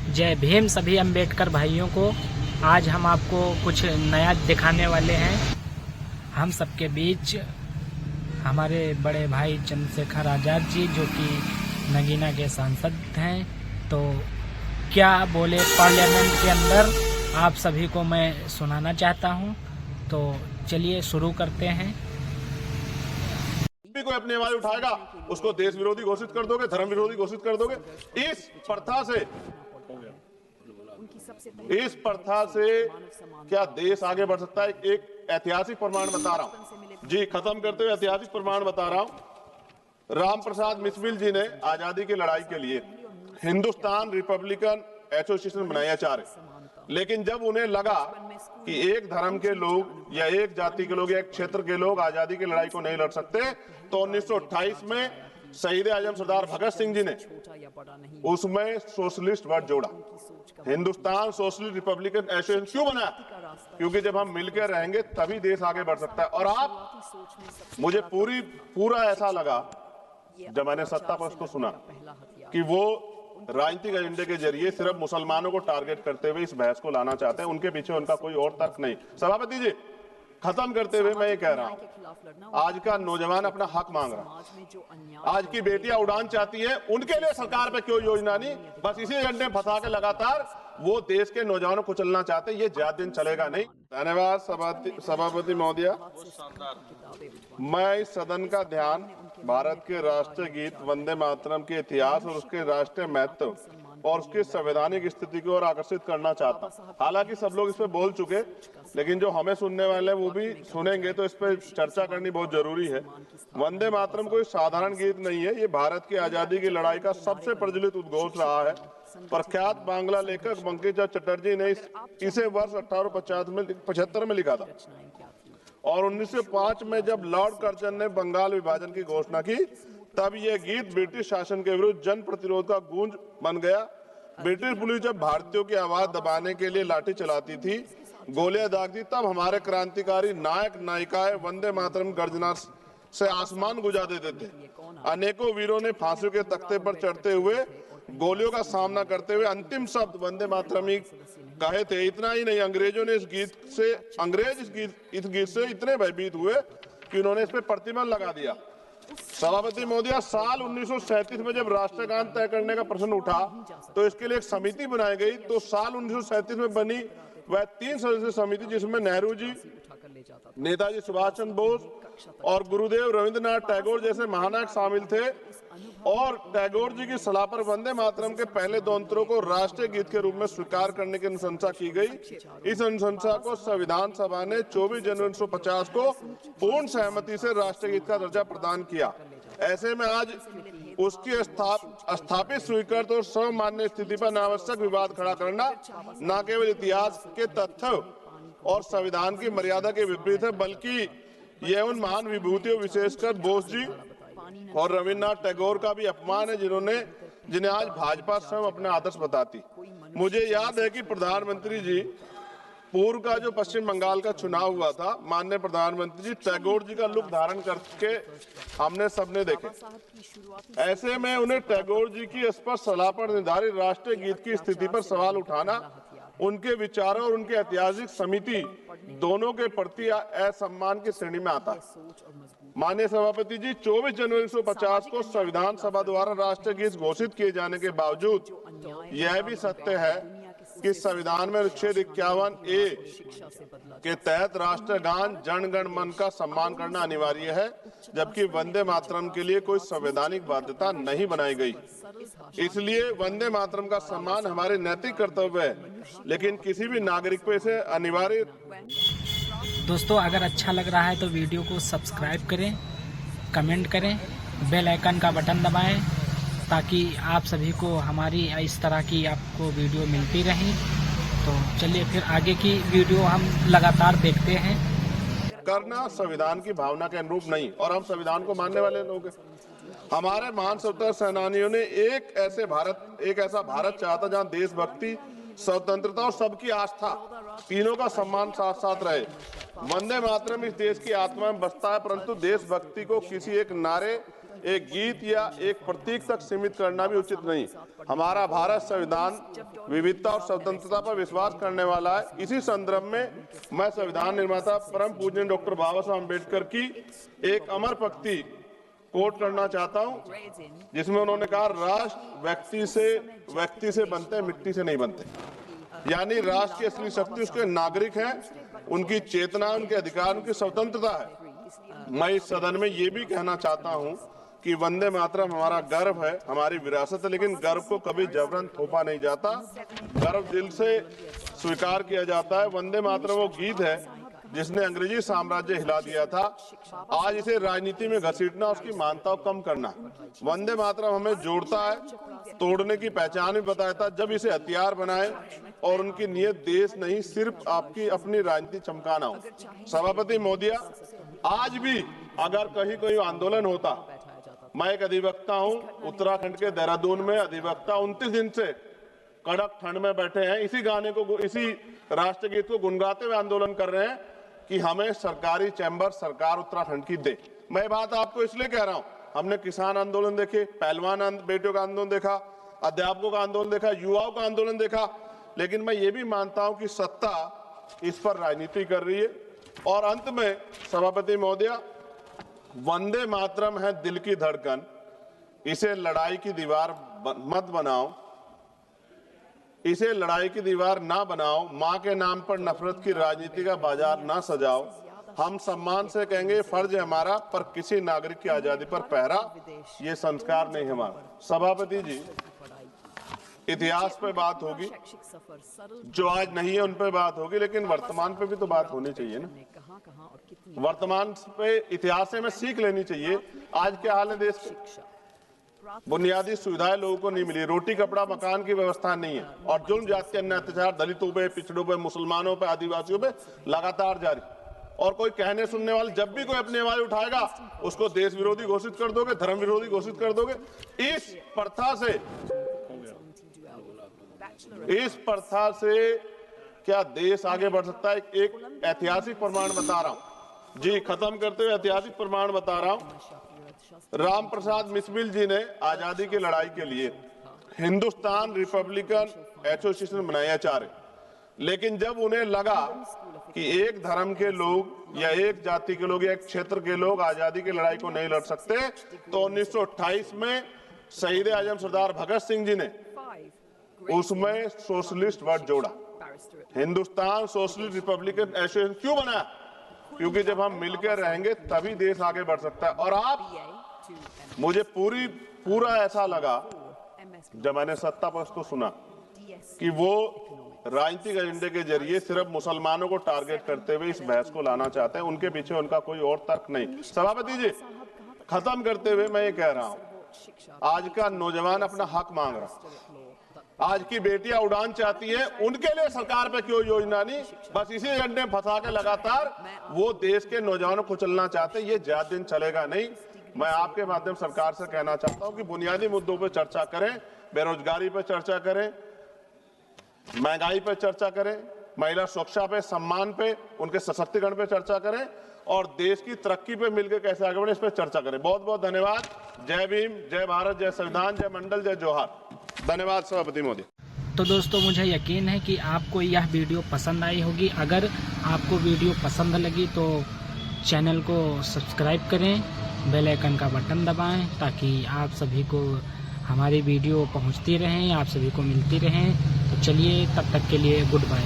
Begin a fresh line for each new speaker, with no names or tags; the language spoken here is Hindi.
जय भीम सभी अम्बेडकर भाइयों को। आज हम आपको कुछ नया दिखाने वाले हैं। हम सबके बीच हमारे बड़े भाई चंद्रशेखर आज़ाद जी, जो कि नगीना के सांसद हैं, तो क्या बोले पार्लियामेंट के अंदर आप सभी को मैं सुनाना चाहता हूं। तो चलिए शुरू करते हैं।
कोई अपनी आवाज उठाएगा उसको देश विरोधी घोषित कर दोगे, धर्म विरोधी घोषित कर दोगे। इस प्रथा से क्या देश आगे बढ़ सकता है? एक ऐतिहासिक प्रमाण बता रहा हूं जी, खत्म करते हुए ऐतिहासिक प्रमाण बता रहा हूं। राम प्रसाद मिसमिल जी ने आजादी की लड़ाई के लिए हिंदुस्तान रिपब्लिकन एसोसिएशन बनाया चार, लेकिन जब उन्हें लगा कि एक धर्म के लोग या एक जाति के लोग या एक क्षेत्र के लोग आजादी की लड़ाई को नहीं लड़ सकते, तो 1928 में शहीद आजम सरदार भगत सिंह जी ने उसमें सोशलिस्ट वर्ड जोड़ा। हिंदुस्तान सोशलिस्ट रिपब्लिकन एसोसिएशन क्यों बना? क्योंकि जब हम मिलकर रहेंगे तभी देश आगे बढ़ सकता है। और आप मुझे पूरा ऐसा लगा जब मैंने सत्ता पक्ष को सुना कि वो राजनीतिक एजेंडे के जरिए सिर्फ मुसलमानों को टारगेट करते हुए इस बहस को लाना चाहते हैं। उनके पीछे उनका कोई और तर्क नहीं। सभापति जी, खत्म करते हुए मैं ये कह रहा हूं, आज का नौजवान अपना हक मांग रहा है। आज की बेटियां उड़ान चाहती है, उनके लिए सरकार पे क्यों योजना नहीं? बस इसी एजेंडे में फंसा के लगातार वो देश के नौजवानों को चलना चाहते हैं। ये ज्यादा दिन चलेगा नहीं। धन्यवाद सभापति महोदया। मैं इस सदन का ध्यान भारत के राष्ट्रीय गीत वंदे मातरम के इतिहास और उसके राष्ट्रीय महत्व और उसकी संवैधानिक स्थिति की ओर आकर्षित करना चाहता हूं। हालांकि सब लोग इस पे बोल चुके, लेकिन जो हमें सुनने वाले हैं वो भी सुनेंगे, तो इस पे चर्चा करनी बहुत जरूरी है। वंदे मातरम कोई साधारण गीत नहीं है। ये भारत की आजादी की लड़ाई का सबसे प्रचलित उद्घोष रहा है। प्रख्यात बांग्ला लेखक बंकिम चंद्र चटर्जी ने इसे वर्ष 1875 में लिखा था, और 1905 में जब लॉर्ड कर्जन ने बंगाल विभाजन की घोषणा की, तब यह गीत ब्रिटिश शासन के विरुद्ध जन प्रतिरोध का गूंज बन गया। ब्रिटिश पुलिस जब भारतीयों की आवाज दबाने के लिए लाठी चलाती थी, गोलियां दागती, तब हमारे क्रांतिकारी नायक नायिकाएं वंदे मातरम गर्जना से आसमान गुजा देते थे। अनेकों वीरों ने फांसियों के तख्ते पर चढ़ते हुए गोलियों का सामना करते हुए अंतिम शब्द वंदे मातरम ही कहे थे। इतना ही नहीं, अंग्रेजों ने इस गीत से इतने भयभीत हुए कि उन्होंने इस पे प्रतिबंध लगा दिया। सभापति महोदया, साल 1937 में जब राष्ट्रगान तय करने का प्रश्न उठा, तो इसके लिए एक समिति बनाई गई। तो साल 1937 में बनी वह 3 सदस्यीय समिति, जिसमें नेहरू जी, नेताजी सुभाष चंद्र बोस और गुरुदेव रविंद्रनाथ टैगोर जैसे महानायक शामिल थे। और टैगोर जी की सलाह पर वंदे मातरम के पहले 2 अंतरों को राष्ट्रीय गीत के रूप में स्वीकार करने की अनुशंसा की गई। इस अनुशंसा को संविधान सभा ने 24 जनवरी 1950 को पूर्ण सहमति से राष्ट्रीय गीत का दर्जा प्रदान किया। ऐसे में आज उसकी स्थापित स्वीकृत और सर्वमान्य स्थिति पर अनावश्यक विवाद खड़ा करना न केवल इतिहास के तथ्य और संविधान की मर्यादा के विपरीत है, बल्कि यह उन महान विभूतियों, विशेषकर बोस जी और रविन्द्रनाथ टैगोर का भी अपमान है, जिन्हें आज भाजपा स्वयं अपने आदर्श बताती। मुझे याद है कि प्रधानमंत्री जी, पूर्व का जो पश्चिम बंगाल का चुनाव हुआ था, माननीय प्रधानमंत्री जी टैगोर जी का लुक धारण करके हमने सबने देखे। ऐसे में उन्हें टैगोर जी की स्पष्ट सलाह पर निर्धारित राष्ट्रीय गीत की स्थिति पर सवाल उठाना उनके विचारों और उनके ऐतिहासिक समिति दोनों के प्रति असम्मान की श्रेणी में आता है। माननीय सभापति जी, 24 जनवरी 1950 को संविधान सभा द्वारा राष्ट्रीय गीत घोषित किए जाने के बावजूद यह भी सत्य है कि संविधान में अनुच्छेद 51A के तहत राष्ट्रीय गान जन गण मन का सम्मान करना अनिवार्य है, जबकि वंदे मातरम के लिए कोई संवैधानिक बाध्यता नहीं बनाई गई। इसलिए वंदे मातरम का सम्मान हमारे नैतिक कर्तव्य है, लेकिन किसी भी नागरिक को इसे अनिवार्य।
दोस्तों, अगर अच्छा लग रहा है तो वीडियो को सब्सक्राइब करें, कमेंट करें, बेल आइकन का बटन दबाएं, ताकि आप सभी को हमारी इस तरह की आपको वीडियो मिलती रहें। तो चलिए फिर आगे की वीडियो हम लगातार देखते हैं।
करना संविधान की भावना के अनुरूप नहीं, और हम संविधान को मानने वाले लोग हैं। हमारे महान स्वतंत्रता सेनानियों ने एक ऐसा भारत चाहा था जहाँ देशभक्ति, स्वतंत्रता और सबकी आस्था तीनों का सम्मान साथ साथ रहे। वंदे मातरम इस देश की आत्मा में बसता है, परंतु देशभक्ति को किसी एक नारे एक गीत या एक प्रतीक तक सीमित करना भी उचित नहीं। हमारा भारत संविधान विविधता और स्वतंत्रता पर विश्वास करने वाला है। इसी संदर्भ में मैं संविधान निर्माता परम पूज्य डॉक्टर बाबा साहब अम्बेडकर की एक अमर पंक्ति कोट करना चाहता हूं, जिसमें उन्होंने कहा, राष्ट्र व्यक्ति से बनते हैं, मिट्टी से नहीं बनते। यानी राष्ट्र की असली शक्ति उसके नागरिक हैं, उनकी चेतना, उनके अधिकार, उनकी स्वतंत्रता है। मैं इस सदन में ये भी कहना चाहता हूं कि वंदे मातरम हमारा गर्व है, हमारी विरासत है, लेकिन गर्व को कभी जबरन थोपा नहीं जाता, गर्व दिल से स्वीकार किया जाता है। वंदे मातरम वो गीत है जिसने अंग्रेजी साम्राज्य हिला दिया था। आज इसे राजनीति में घसीटना, उसकी मान्यता को कम करना। वंदे मातरम हमें जोड़ता है, तोड़ने की पहचान भी बताता है। जब इसे हथियार बनाए और उनकी नियत देश नहीं, सिर्फ आपकी अपनी राजनीति चमकाना हो। सभापति महोदय, आज भी अगर कहीं कोई आंदोलन होता, मैं एक अधिवक्ता हूं, उत्तराखंड के देहरादून में अधिवक्ता 29 दिन से कड़क ठंड में बैठे हैं, इसी गाने को, इसी राष्ट्रगीत को गुनगुनाते हुए आंदोलन कर रहे हैं कि हमें सरकारी चैम्बर सरकार उत्तराखंड की दे। मैं बात आपको इसलिए कह रहा हूं, हमने किसान आंदोलन देखे, पहलवान बेटियों का आंदोलन देखा, अध्यापकों का आंदोलन देखा, युवाओं का आंदोलन देखा, लेकिन मैं ये भी मानता हूं कि सत्ता इस पर राजनीति कर रही है। और अंत में सभापति महोदय, वंदे मातरम है दिल की धड़कन, इसे लड़ाई की दीवार मत बनाओ, इसे लड़ाई की दीवार ना बनाओ, मां के नाम पर नफरत की राजनीति का बाजार ना सजाओ। हम सम्मान से कहेंगे, फर्ज है हमारा, पर किसी नागरिक की आजादी पर पहरा, ये संस्कार नहीं हमारा। सभापति जी, इतिहास पे बात होगी, जो आज नहीं है उन पे बात होगी, लेकिन वर्तमान पे भी तो बात होनी चाहिए ना। वर्तमान पे इतिहास से हमें सीख लेनी चाहिए। आज क्या हाल है देश के? बुनियादी सुविधाएं लोगों को नहीं मिली, रोटी कपड़ा मकान की व्यवस्था नहीं है, और जुल्म जाति के अन्य अत्याचार दलितों पे, पिछड़ों पे, मुसलमानों पे, आदिवासियों पे लगातार जारी। और कोई कहने सुनने वाले जब भी कोई अपनी आवाज उठाएगा, उसको देश विरोधी घोषित कर दोगे, धर्म विरोधी घोषित कर दोगे। इस प्रथा से क्या देश आगे बढ़ सकता है? एक ऐतिहासिक प्रमाण बता रहा हूं जी, खत्म करते हुए ऐतिहासिक प्रमाण बता रहा हूं। राम प्रसाद मिसमिल जी ने आजादी की लड़ाई के लिए हिंदुस्तान रिपब्लिकन एसोसिएशन बनाया चाहे, लेकिन जब उन्हें लगा कि एक धर्म के लोग या एक जाति के लोग या एक क्षेत्र के लोग आजादी की लड़ाई को नहीं लड़ सकते, तो 1928 में शहीद आजम सरदार भगत सिंह जी ने उसमें सोशलिस्ट वर्ड जोड़ा। हिंदुस्तान सोशलिस्ट रिपब्लिकन एसोसिएशन क्यों बनाया? क्योंकि जब हम मिलकर रहेंगे तभी देश आगे बढ़ सकता है। और आप, मुझे पूरा ऐसा लगा जब मैंने सत्ता पक्ष को सुना कि वो राजनीतिक एजेंडे के जरिए सिर्फ मुसलमानों को टारगेट करते हुए इस बहस को लाना चाहते हैं, उनके पीछे उनका कोई और तर्क नहीं। सभापति जी, खत्म करते हुए मैं ये कह रहा हूं, आज का नौजवान अपना हक मांग रहा, आज की बेटियां उड़ान चाहती है, उनके लिए सरकार पे क्यों योजना नहीं? बस इसी एजेंडे में फंसा के लगातार वो देश के नौजवानों को चलना चाहते हैं। ये ज्यादा दिन चलेगा नहीं। मैं आपके माध्यम सरकार से कहना चाहता हूं कि बुनियादी मुद्दों पर चर्चा करें, बेरोजगारी पर चर्चा करें, महंगाई पर चर्चा करें, महिला सुरक्षा पे, सम्मान पे, उनके सशक्तिकरण पे चर्चा करें, और देश की तरक्की पे मिलकर कैसे आगे बढ़े इस पर चर्चा करें। बहुत बहुत धन्यवाद। जय भीम, जय भारत, जय संविधान, जय मंडल, जय जोहार। धन्यवाद सभापति महोदय।
तो दोस्तों, मुझे यकीन है कि आपको यह वीडियो पसंद आई होगी। अगर आपको वीडियो पसंद लगी तो चैनल को सब्सक्राइब करें, बेल आइकन का बटन दबाएं, ताकि आप सभी को हमारी वीडियो पहुंचती रहें, आप सभी को मिलती रहें। तो चलिए, तब तक के लिए गुड बाय।